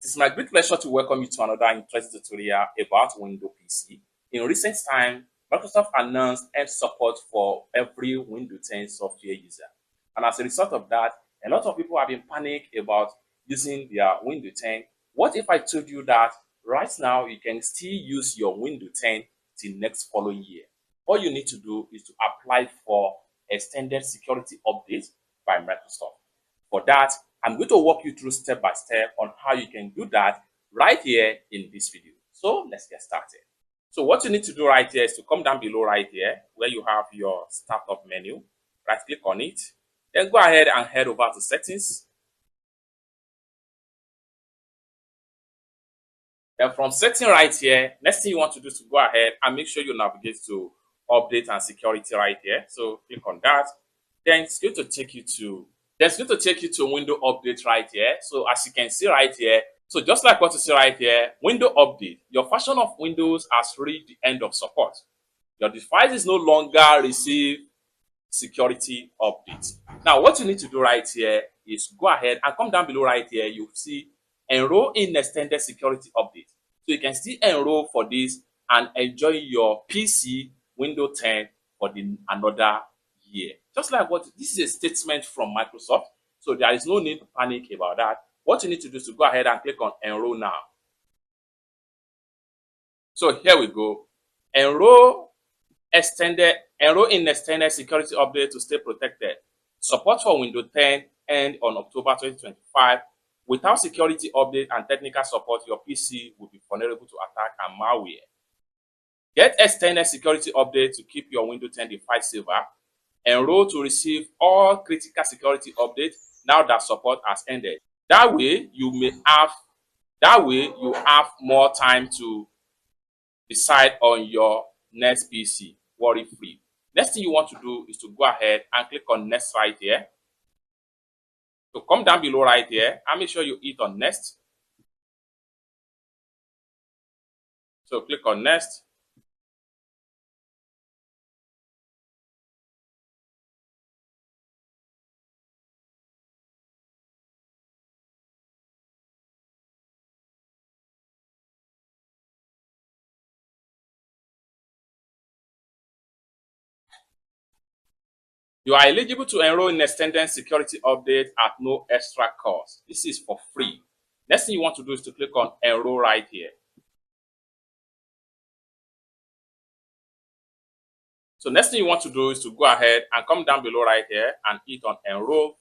It's my great pleasure to welcome you to another interesting tutorial about Windows PC. In recent time, Microsoft announced end support for every Windows 10 software user. And as a result of that, a lot of people have been panicked about using their Windows 10. What if I told you that right now you can still use your Windows 10 till next following year? All you need to do is to apply for extended security update by Microsoft. For that, I'm going to walk you through step by step on how you can do that right here in this video. So let's get started. So what you need to do right here is to come down below right here where you have your startup menu. Right click on it. Then go ahead and head over to settings. Then from setting right here, next thing you want to do is to go ahead and make sure you navigate to update and security right here. So click on that. Then it's going to take you to window update right here. So as you can see right here, so just like what you see right here, window update, your version of Windows has reached the end of support. Your device is no longer receive security update. Now what you need to do right here is go ahead and come down below right here. You see enroll in extended security update. So you can still enroll for this and enjoy your PC Windows 10 for another year. Just like what this is a statement from Microsoft, so there is no need to panic about that. What you need to do is to go ahead and click on enroll now. So here we go. Enroll in extended security update to stay protected. Support for Windows 10 end on October 2025. Without security update and technical support, your PC will be vulnerable to attack and malware. Get extended security update to keep your Windows 10 device safer. Enroll to receive all critical security updates now that support has ended. That way you have more time to decide on your next PC worry-free. Next thing you want to do is to go ahead and click on next right here. So come down below right here and make sure you hit on next. So click on next. You are eligible to enroll in extended security update at no extra cost. This is for free. Next thing you want to do is to click on enroll right here. So next thing you want to do is to go ahead and come down below right here and hit on enroll.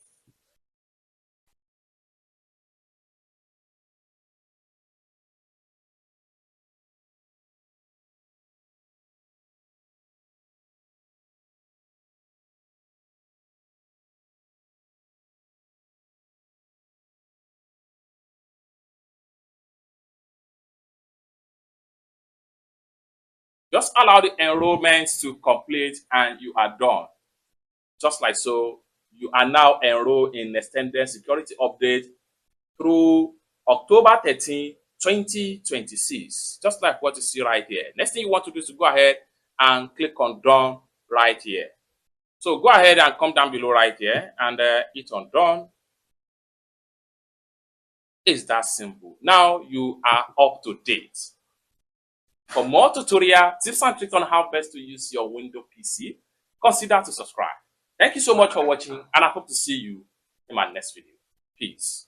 Just allow the enrollment to complete and you are done. Just like so, you are now enrolled in extended security update through October 13, 2026. Just like what you see right here. Next thing you want to do is to go ahead and click on done right here. So go ahead and come down below right here and hit on done. It's that simple. Now you are up to date. For more tutorial tips and tricks on how best to use your Windows PC, consider to subscribe. Thank you so much for watching and I hope to see you in my next video. Peace.